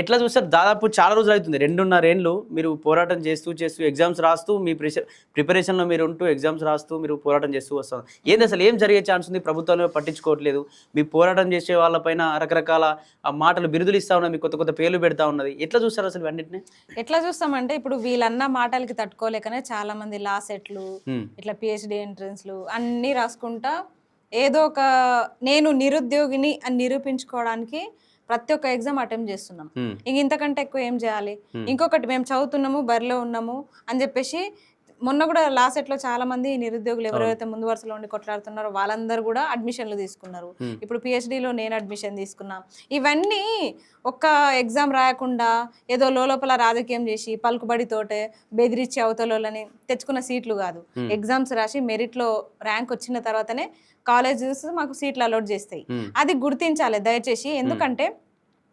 ఎట్లా చూస్తారు? దాదాపు చాలా రోజులు అవుతుంది. 2.5 ఏళ్ళు మీరు పోరాటం చేస్తూ ఎగ్జామ్స్ రాస్తూ మీ ప్రిపరేషన్‌లో మీరు ఉంటూ ఎగ్జామ్స్ రాస్తూ మీరు పోరాటం చేస్తూ వస్తున్నారు. ఏంది అసలు ఏం జరిగే ఛాన్స్ ఉంది? ప్రభుత్వాలు పట్టించుకోవట్లేదు. మీ పోరాటం చేసే వాళ్ళపైన రకరకాల మాటలు బిరుదులు ఇస్తా ఉన్నది. కొత్త కొత్త పేర్లు పెడతా ఉన్నది. ఎట్లా చూస్తారు అసలు ఇవన్నిటిని? ఎట్లా చూస్తామంటే ఇప్పుడు వీళ్ళన్న మాటలకి తట్టుకోలేకనే చాలా మంది లా సెట్లు హ్మ్. ఇట్లా పిహెచ్డి ఎంట్రన్స్లు అన్నీ రాసుకుంటా ఏదో ఒక నేను నిరుద్యోగిని అని నిరూపించుకోవడానికి ప్రతి ఒక్క ఎగ్జామ్ అటెంప్ట్ చేస్తున్నాం. హ్మ్. ఇంక ఇంతకంటే ఎక్కువ ఏం చేయాలి? ఇంకొకటి మేము చదువుతున్నాము, బరిలో ఉన్నాము అని చెప్పేసి మొన్న కూడా లా సెట్లో చాలా మంది నిరుద్యోగులు ఎవరైతే ముందు వరుసలో ఉండి కొట్లాడుతున్నారో వాళ్ళందరూ కూడా అడ్మిషన్లు తీసుకున్నారు. ఇప్పుడు పిహెచ్డిలో నేను అడ్మిషన్ తీసుకున్నా. ఇవన్నీ ఒక్క ఎగ్జామ్ రాయకుండా ఏదో లోపల రాజకీయం చేసి పలుకుబడితోటే బెదిరించి అవతలని తెచ్చుకున్న సీట్లు కాదు. ఎగ్జామ్స్ రాసి మెరిట్లో ర్యాంక్ వచ్చిన తర్వాతనే కాలేజెస్ మాకు సీట్లు అలాట్ చేస్తాయి. అది గుర్తించాలి దయచేసి. ఎందుకంటే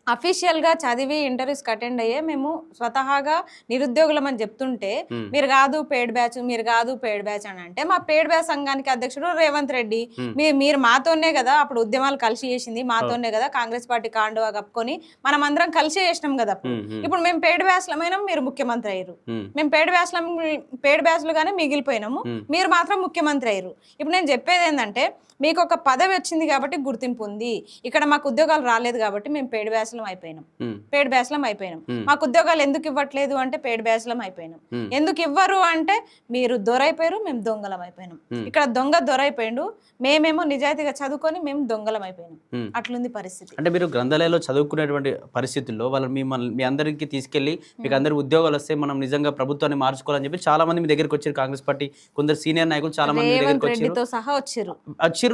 అఫీషియల్గా చదివి ఇంటర్వ్యూస్కి అటెండ్ అయ్యే మేము స్వతహాగా నిరుద్యోగులం అని చెప్తుంటే మీరు కాదు పెయిడ్ బ్యాచ్, మీరు కాదు పెయిడ్ బ్యాచ్ అని అంటే మా పెయిడ్ బ్యాచ్ సంఘానికి అధ్యక్షుడు రేవంత్ రెడ్డి. మీరు మాతోనే కదా అప్పుడు ఉద్యమాలు కలిసి చేసింది, మాతోనే కదా కాంగ్రెస్ పార్టీ కాండువా కప్పుకొని మనం అందరం కలిసి చేసినాం కదా. ఇప్పుడు మేము పెయిడ్ బ్యాచ్లమైనా మీరు ముఖ్యమంత్రి అయ్యారు, మేము పెయిడ్ బ్యాచ్లుగానే మిగిలిపోయినాము, మీరు మాత్రం ముఖ్యమంత్రి అయ్యారు. ఇప్పుడు నేను చెప్పేది ఏంటంటే మీకు ఒక పదవి వచ్చింది కాబట్టి గుర్తింపు ఉంది, ఇక్కడ మాకు ఉద్యోగాలు రాలేదు కాబట్టి మేము పెయిడ్ బ్యాచ్లం అయిపోయినాం. మాకు ఉద్యోగాలు ఎందుకు ఇవ్వట్లేదు అంటే పెయిడ్ బ్యాచ్లం అయిపోయినాం. ఎందుకు ఇవ్వరు అంటే మీరు దొరైపోయారు, మేము దొంగలం అయిపోయినాం. ఇక్కడ దొరైపోయిండు, మేమేమో నిజాయితీగా చదువుకొని మేము దొంగలం అయిపోయినాం. అట్లుంది పరిస్థితి. అంటే మీరు గ్రంథాలయంలో చదువుకునేటువంటి పరిస్థితుల్లో వాళ్ళు మీ అందరికి తీసుకెళ్లి మీకు అందరికి ఉద్యోగాలు వస్తే మనం నిజంగా ప్రభుత్వాన్ని మార్చుకోవాలని చెప్పి చాలా మంది మీ దగ్గరికి వచ్చారు. కాంగ్రెస్ పార్టీ కొందరు సీనియర్ నాయకులు చాలా మంది రేవంత్ రెడ్డితో సహా వచ్చారు.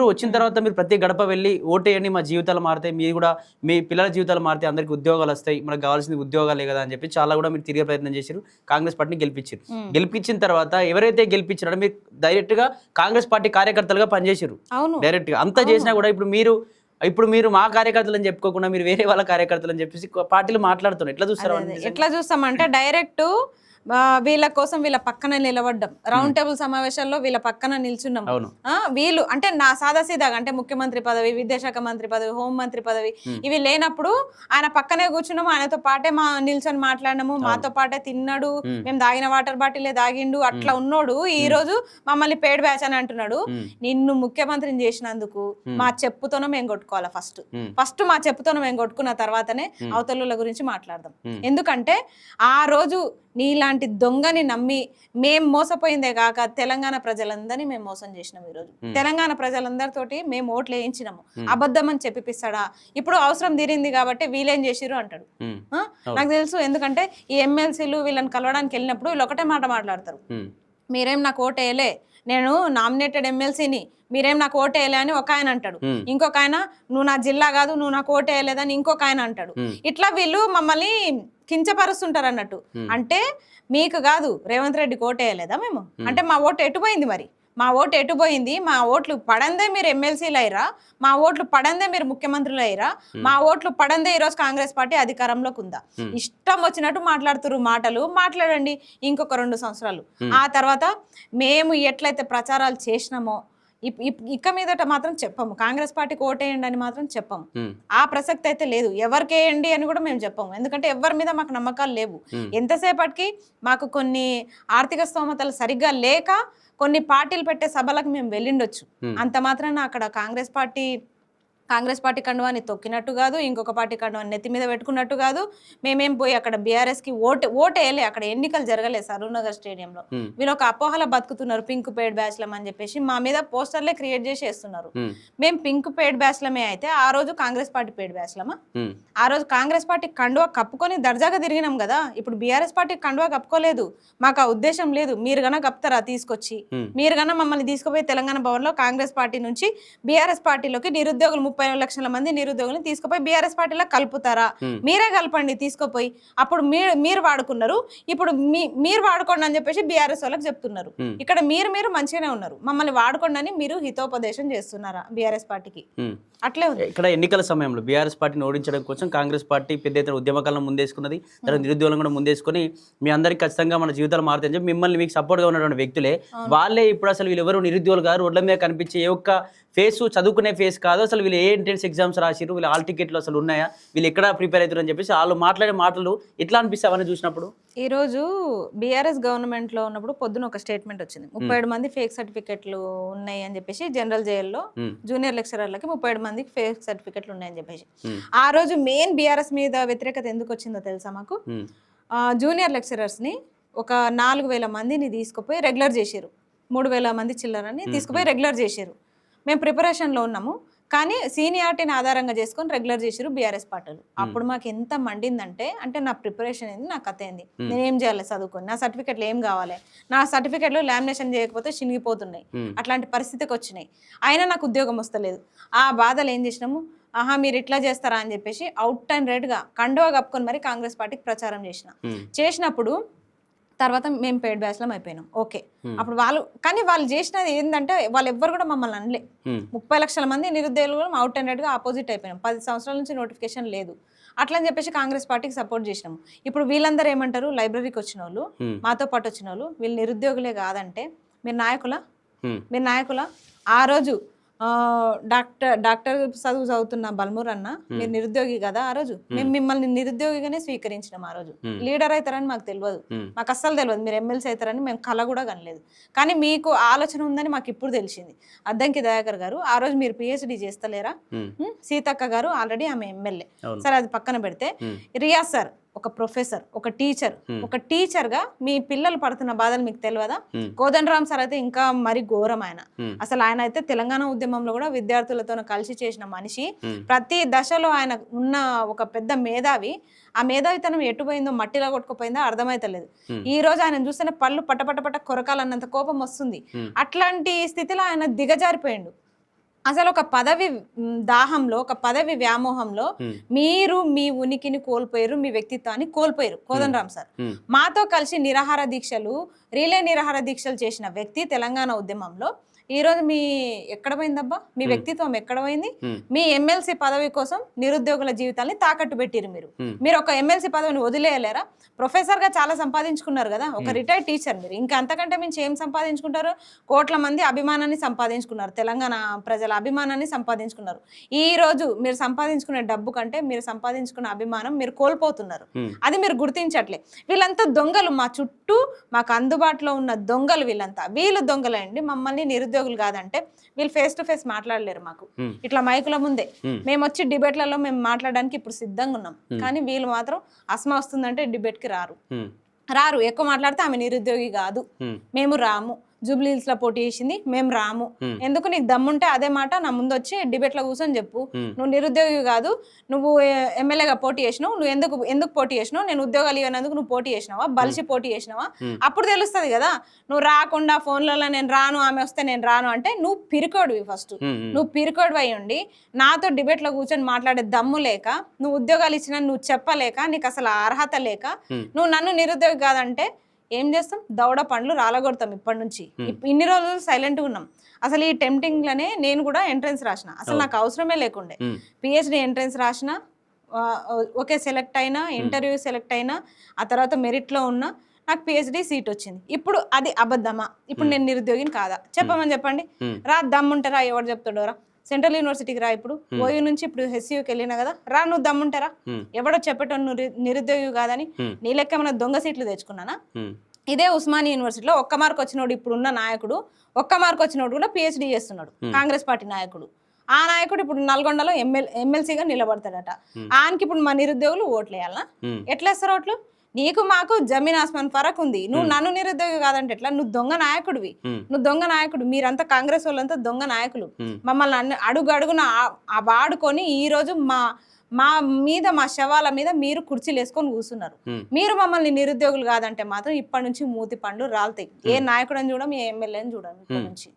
వచ్చిన తర్వాత మీరు ప్రతి గడప వెళ్ళి ఓటేయండి, మా జీవితాలు మారుతాయి, మీరు కూడా మీ పిల్లల జీవితాలు మారితే అందరికి ఉద్యోగాలు వస్తాయి, మనకు కావాల్సింది ఉద్యోగాలే కదా అని చెప్పి చాలా కూడా మీరు తిరిగే ప్రయత్నం చేశారు. కాంగ్రెస్ పార్టీని గెలిపించారు. గెలిపించిన తర్వాత ఎవరైతే గెలిపించారో మీరు డైరెక్ట్ గా కాంగ్రెస్ పార్టీ కార్యకర్తలుగా పనిచేశారు. డైరెక్ట్ గా అంతా చేసినా కూడా ఇప్పుడు మీరు మా కార్యకర్తలు అని చెప్పుకోకుండా మీరు వేరే వాళ్ళ కార్యకర్తలు అని చెప్పేసి పార్టీలు మాట్లాడుతున్నారు. ఎట్లా చూస్తామంటే డైరెక్ట్ వీళ్ళ కోసం వీళ్ళ పక్కన నిలబడ్డం, రౌండ్ టేబుల్ సమావేశాల్లో వీళ్ళ పక్కన నిల్చున్నాం. వీళ్ళు అంటే నా సాదాసీదాగా అంటే ముఖ్యమంత్రి పదవి, విద్యాశాఖ మంత్రి పదవి, హోం మంత్రి పదవి ఇవి లేనప్పుడు ఆయన పక్కనే కూర్చున్నాము, ఆయనతో పాటే నిల్చొని మాట్లాడినాము, మాతో పాటే తిన్నాడు, మేము దాగిన వాటర్ బాటిలే దాగిండు, అట్లా ఉన్నోడు ఈ రోజు మమ్మల్ని పేడ్ బ్యాచ్ అని అంటున్నాడు. నిన్ను ముఖ్యమంత్రిని చేసినందుకు మా చెప్పుతోనే మేము కొట్టుకోవాలి. ఫస్ట్ మా చెప్పుతోనే మేము కొట్టుకున్న తర్వాతనే అవతల గురించి మాట్లాడదాం. ఎందుకంటే ఆ రోజు నీలాంటి దొంగని నమ్మి మేము మోసపోయిందే కాక తెలంగాణ ప్రజలందరినీ మేము మోసం చేసినాం. ఈరోజు తెలంగాణ ప్రజలందరితోటి మేము ఓట్లు వేయించినాము. అబద్ధం అని చెప్పిస్తాడా? ఇప్పుడు అవసరం తీరింది కాబట్టి వీళ్ళేం చేసిరు అంటాడు. నాకు తెలుసు, ఎందుకంటే ఈ ఎమ్మెల్సీలు వీళ్ళని కలవడానికి వెళ్ళినప్పుడు వీళ్ళు ఒకటే మాట మాట్లాడతారు, మీరేం నాకు ఓటు వేయలే, నేను నామినేటెడ్ ఎమ్మెల్సీని, మీరేం నాకు ఓటు వేయలే అని ఒక ఆయన అంటాడు. ఇంకొక ఆయన నువ్వు నా జిల్లా కాదు, నువ్వు నాకు ఓటు వేయలేదని ఇంకొక ఆయన అంటాడు. ఇట్లా వీళ్ళు మమ్మల్ని కించపరుస్తుంటారు అన్నట్టు. అంటే మీకు కాదు రేవంత్ రెడ్డికి ఓటు వేయలేదా మేము అంటే మా ఓటు ఎటుపోయింది? మరి మా ఓటు ఎటుపోయింది? మా ఓట్లు పడందే మీరు ఎమ్మెల్సీలు అయ్యారా, మా ఓట్లు పడందే మీరు ముఖ్యమంత్రులు అయ్యారా, మా ఓట్లు పడందే ఈరోజు కాంగ్రెస్ పార్టీ అధికారంలోకి ఉందా? ఇష్టం వచ్చినట్టు మాట్లాడుతున్నారు. మాటలు మాట్లాడండి ఇంకొక 2 సంవత్సరాలు. ఆ తర్వాత మేము ఎట్లయితే ప్రచారాలు చేసినామో ఇక మీదట మాత్రం చెప్పము, కాంగ్రెస్ పార్టీకి ఓటేయండి అని మాత్రం చెప్పము. ఆ ప్రసక్తి అయితే లేదు. ఎవరికి వేయండి అని కూడా మేము చెప్పము, ఎందుకంటే ఎవరి మీద మాకు నమ్మకాలు లేవు. ఎంతసేపటికి మాకు కొన్ని ఆర్థిక స్తోమతలు సరిగ్గా లేక కొన్ని పార్టీలు పెట్టే సభలకు మేము వెళ్ళిండొచ్చు, అంత మాత్రాన అక్కడ కాంగ్రెస్ పార్టీ కండువాన్ని తొక్కినట్టు కాదు, ఇంకొక పార్టీ కండువాన్ని నెత్తి మీద పెట్టుకున్నట్టు కాదు. మేమేం పోయి అక్కడ బీఆర్ఎస్కి ఓటేయలే, అక్కడ ఎన్నికలు జరగలేదు సరూర్నగర్ స్టేడియంలో. వీళ్ళు ఒక అపోహల బతుకుతున్నారు, పింక్ పేడ్ బ్యాచ్లం అని చెప్పేసి మా మీద పోస్టర్లే క్రియేట్ చేసి వేస్తున్నారు. మేము పింక్ పేడ్ బ్యాచ్లమే అయితే ఆ రోజు కాంగ్రెస్ పార్టీ పేడ్ బ్యాచ్లమా? ఆ రోజు కాంగ్రెస్ పార్టీ కండువా కప్పుకొని దర్జాగా తిరిగినాం కదా. ఇప్పుడు బీఆర్ఎస్ పార్టీ కండువా కప్పుకోలేదు, మాకు ఆ ఉద్దేశం లేదు. మీరు గన కప్తారా తీసుకొచ్చి, మీరు గన మమ్మల్ని తీసుకుపోయి తెలంగాణ భవన్లో కాంగ్రెస్ పార్టీ నుంచి బీఆర్ఎస్ పార్టీలోకి నిరుద్యోగులు 30 లక్షల మంది నిరుద్యోగులను తీసుకుపోయి బీఆర్ఎస్ పార్టీలో కలుపుతారా? మీరే కలపండి తీసుకుపోయి. అప్పుడు మీరు వాడుకున్నారు, ఇప్పుడు మీరు వాడుకోండి అని చెప్పేసి బీఆర్ఎస్ వాళ్ళకి చెప్తున్నారు. ఇక్కడ మీరు మంచిగానే ఉన్నారు, మమ్మల్ని వాడుకోండి అని మీరు హితోపదేశం చేస్తున్నారా బీఆర్ఎస్ పార్టీకి? అట్లే ఉంది. ఇక్కడ ఎన్నికల సమయంలో బీఆర్ఎస్ పార్టీని ఓడించడం కోసం కాంగ్రెస్ పార్టీ పెద్ద ఎత్తున ఉద్యమకాలను ముందేసుకున్నది, తర్వాత నిరుద్యోగులను కూడా ముందేసుకుని మీ అందరికి ఖచ్చితంగా మన జీవితాలు మారుతాయని చెప్పి మిమ్మల్ని మీకు సపోర్ట్గా ఉన్నటువంటి వ్యక్తులే వాళ్ళే ఇప్పుడు అసలు వీళ్ళు ఎవరు నిరుద్యోగులు గారు రోడ్ల మీద కనిపించే ఏ ఒక్క ఫేస్ చదువుకునే ఫేస్ కాదు, అసలు వీళ్ళు ఏ ఎంట్రన్స్ ఎగ్జామ్స్ రాసిరు, వీళ్ళు హాల్ టికెట్లు అసలు ఉన్నాయా, వీళ్ళు ఎక్కడ ప్రిపేర్ అవుతారు అని చెప్పేసి వాళ్ళు మాట్లాడే మాటలు ఎట్లా అనిపిస్తాయి అవన్నీ చూసినప్పుడు? ఈ రోజు బీఆర్ఎస్ గవర్నమెంట్ లో ఉన్నప్పుడు పొద్దున ఒక స్టేట్మెంట్ వచ్చింది, 37 మంది ఫేక్ సర్టిఫికెట్లు ఉన్నాయి అని చెప్పేసి జనరల్ జైల్లో జూనియర్ లెక్చరర్లకి 37 మందికి ఫేక్ సర్టిఫికెట్లు ఉన్నాయని చెప్పేసి. ఆ రోజు మెయిన్ బీఆర్ఎస్ మీద వ్యతిరేకత ఎందుకు వచ్చిందో తెలుసా మాకు? జూనియర్ లెక్చరర్స్ ని ఒక 4000 మందిని తీసుకుపోయి రెగ్యులర్ చేసారు, 3000 మంది చిల్లరని తీసుకుపోయి రెగ్యులర్ చేసారు. మేము ప్రిపరేషన్లో ఉన్నాము కానీ సీనియారిటీని ఆధారంగా చేసుకొని రెగ్యులర్ చేసారు బీఆర్ఎస్ పార్టీలు. అప్పుడు మాకు ఎంత మండిందంటే, అంటే నా ప్రిపరేషన్ ఏంది, నా కథ ఏంది, నేనేం చేయాలి చదువుకొని, నా సర్టిఫికెట్లు ఏం కావాలి, నా సర్టిఫికెట్లు లామినేషన్ చేయకపోతే చినిగిపోతున్నాయి, అట్లాంటి పరిస్థితికి వచ్చినాయి. అయినా నాకు ఉద్యోగం వస్తలేదు. ఆ బాధలు ఏం చేసినాము, ఆహా మీరు ఇట్లా చేస్తారా అని చెప్పేసి అవుట్ అండ్ రెడ్గా కండువా కప్పుకొని మరి కాంగ్రెస్ పార్టీకి ప్రచారం చేసినప్పుడు తర్వాత మేము పెయిడ్ బ్యాచ్లం అయిపోయినాం. ఓకే, అప్పుడు వాళ్ళు చేసినది ఏంటంటే, వాళ్ళు ఎవ్వరు కూడా మమ్మల్ని అనలే. 30 లక్షల మంది నిరుద్యోగులు అవుట్ అండ్ రెడ్గా ఆపోజిట్ అయిపోయినాం. 10 సంవత్సరాల నుంచి నోటిఫికేషన్ లేదు అట్లని చెప్పేసి కాంగ్రెస్ పార్టీకి సపోర్ట్ చేసినాము. ఇప్పుడు వీళ్ళందరూ ఏమంటారు, లైబ్రరీకి వచ్చిన వాళ్ళు, మాతో పాటు వచ్చిన వాళ్ళు, వీళ్ళు నిరుద్యోగులే కాదంటే మీరు నాయకులా? ఆ రోజు డాక్టర్ చదువు చదువుతున్న బల్మూర్ అన్న మీరు నిరుద్యోగి కదా, ఆ రోజు మేము మిమ్మల్ని నిరుద్యోగిగానే స్వీకరించినాం. ఆ రోజు లీడర్ అవుతారని మాకు తెలియదు, మాకు అస్సలు తెలియదు, మీరు ఎమ్మెల్సీ అవుతారని మేము కళ కూడా కనలేదు. కానీ మీకు ఆలోచన ఉందని మాకు ఇప్పుడు తెలిసింది. అద్దంకి దయాకర్ గారు ఆ రోజు మీరు పిహెచ్డి చేస్తలేరా, సీతక్క గారు ఆల్రెడీ ఆమె ఎమ్మెల్యే, సరే అది పక్కన పెడితే, రియాజ్ సార్ ఒక ప్రొఫెసర్, ఒక టీచర్ గా మీ పిల్లలు పడుతున్న బాధలు మీకు తెలియదా? కోదండరామ్ సార్ అయితే ఇంకా మరి ఘోరం. అసలు ఆయన అయితే తెలంగాణ ఉద్యమంలో కూడా విద్యార్థులతో కలిసి చేసిన మనిషి. ప్రతి దశలో ఆయన ఉన్న ఒక పెద్ద మేధావి. ఆ మేధావితనం ఎటుపోయిందో, మట్టిలో కొట్టుకుపోయిందో అర్థమైతలేదు. ఈ రోజు ఆయన చూస్తేనే పళ్ళు పట్టపట్ట కొరకాలన్నంత కోపం వస్తుంది. అట్లాంటి స్థితిలో ఆయన దిగజారిపోయిండు. అసలు ఒక పదవి దాహంలో, ఒక పదవి వ్యామోహంలో మీరు మీ ఉనికిని కోల్పోయారు, మీ వ్యక్తిత్వాన్ని కోల్పోయారు. కోదండరామ్ సార్ మాతో కలిసి రిలే నిరాహార దీక్షలు చేసిన వ్యక్తి తెలంగాణ ఉద్యమంలో. ఈ రోజు ఎక్కడ పోయిందబ్బా మీ వ్యక్తిత్వం, ఎక్కడ పోయింది? మీ ఎమ్మెల్సీ పదవి కోసం నిరుద్యోగుల జీవితాన్ని తాకట్టు పెట్టిరు. మీరు ఒక ఎమ్మెల్సీ పదవిని వదిలేయలేరా? ప్రొఫెసర్ గా చాలా సంపాదించుకున్నారు కదా, ఒక రిటైర్డ్ టీచర్ మీరు. ఇంకా అంతకంటే మించి ఏం సంపాదించుకుంటారు? కోట్ల మంది అభిమానాన్ని సంపాదించుకున్నారు, తెలంగాణ ప్రజల అభిమానాన్ని సంపాదించుకున్నారు. ఈ రోజు మీరు సంపాదించుకునే డబ్బు కంటే మీరు సంపాదించుకున్న అభిమానం మీరు కోల్పోతున్నారు. అది మీరు గుర్తించట్లే. వీళ్ళంతా దొంగలు, మా చుట్టూ మాకు అందుబాటులో ఉన్న దొంగలు వీళ్ళంతా. వీళ్ళు దొంగలండి, మమ్మల్ని నిరుద్యోగులు కాదంటే వీళ్ళు ఫేస్ టు ఫేస్ మాట్లాడలేరు. మాకు ఇట్లా మైకుల ముందే మేము వచ్చి డిబేట్లలో మేము మాట్లాడడానికి ఇప్పుడు సిద్ధంగా ఉన్నాం. కానీ వీళ్ళు మాత్రం అస్మా వస్తుందంటే డిబేట్కి రారు. ఎక్కువ మాట్లాడితే ఆమె నిరుద్యోగి కాదు, మేము రాము. జూబ్లీహిల్స్ లో పోటీ చేసింది, మేము రాము. ఎందుకు? నీకు దమ్ముంటే అదే మాట నా ముందు వచ్చి డిబేట్ లో కూర్చొని చెప్పు. నువ్వు నిరుద్యోగి కాదు, నువ్వు ఎమ్మెల్యేగా పోటీ చేసినావు, నువ్వు ఎందుకు పోటీ చేసినావు, నేను ఉద్యోగాలు ఇవ్వనందుకు నువ్వు పోటీ చేసినావా, బలిసి పోటీ చేసినావా? అప్పుడు తెలుస్తుంది కదా. నువ్వు రాకుండా ఫోన్లలో నేను రాను, ఆమె వస్తే నేను రాను అంటే నువ్వు పిరికోడివి. ఫస్ట్ నువ్వు పిరికోడివి అయి ఉండి నాతో డిబేట్ లో కూర్చొని మాట్లాడే దమ్ము లేక, నువ్వు ఉద్యోగాలు ఇచ్చినా నువ్వు చెప్పలేక, నీకు అసలు అర్హత లేక నువ్వు నన్ను నిరుద్యోగి కాదంటే ఏం చేస్తాం? దవడ పండ్లు రాలగొడతాం. ఇప్పటి నుంచి ఇన్ని రోజులు సైలెంట్గా ఉన్నాం. అసలు ఈ టెంప్టింగ్ లోనే నేను కూడా ఎంట్రన్స్ రాసిన, అసలు నాకు అవసరమే లేకుండే. పిహెచ్డి ఎంట్రన్స్ రాసిన, ఓకే సెలెక్ట్ అయినా, ఇంటర్వ్యూ సెలెక్ట్ అయినా, ఆ తర్వాత మెరిట్లో ఉన్నా, నాకు పిహెచ్డి సీట్ వచ్చింది. ఇప్పుడు అది అబద్ధమా? ఇప్పుడు నేను నిరుద్యోగిని కాదా? చెప్పమని చెప్పండి. దమ్ముంటారా? ఎవరు చెప్తాడో రా. సెంట్రల్ యూనివర్సిటీకి రా. ఇప్పుడు ఓయూ నుంచి ఇప్పుడు హెచ్యూకి వెళ్ళినా కదా, రా. నువ్వు దమ్ముంటారా? ఎవడో చెప్పటం నువ్వు నిరుద్యోగి కాదని. నీ లెక్క ఏమైనా దొంగ సీట్లు తెచ్చుకున్నానా? ఇదే ఉస్మానియా యూనివర్సిటీలో ఒక్క మార్క్ వచ్చినోడు, ఇప్పుడున్న నాయకుడు ఒక్క మార్క్ వచ్చినోడు కూడా పిహెచ్డి చేస్తున్నాడు, కాంగ్రెస్ పార్టీ నాయకుడు. ఆ నాయకుడు ఇప్పుడు నల్గొండలో ఎమ్మెల్సీగా నిలబడతాడట. ఆయనకి ఇప్పుడు మా నిరుద్యోగులు ఓట్లు వేయాలనా? ఎట్లా వేస్తారు ఓట్లు? నీకు మాకు జమీన్ ఆస్మాన్ ఫరక్ ఉంది. నువ్వు నన్ను నిరుద్యోగి కాదంటే ఎట్లా? నువ్వు దొంగ నాయకుడివి, నువ్వు దొంగ నాయకుడు. మీరంతా కాంగ్రెస్ వాళ్ళంతా దొంగ నాయకులు. మమ్మల్ని అడుగున వాడుకొని ఈ రోజు మా మీద, మా శవాల మీద మీరు కుర్చీలు వేసుకొని కూర్చున్నారు. మీరు మమ్మల్ని నిరుద్యోగులు కాదంటే మాత్రం ఇప్పటి నుంచి మూతి పండ్లు రాలుతాయి. ఏ నాయకుడని చూడం, ఏ ఎమ్మెల్యేని చూడం ఇప్పటి నుంచి.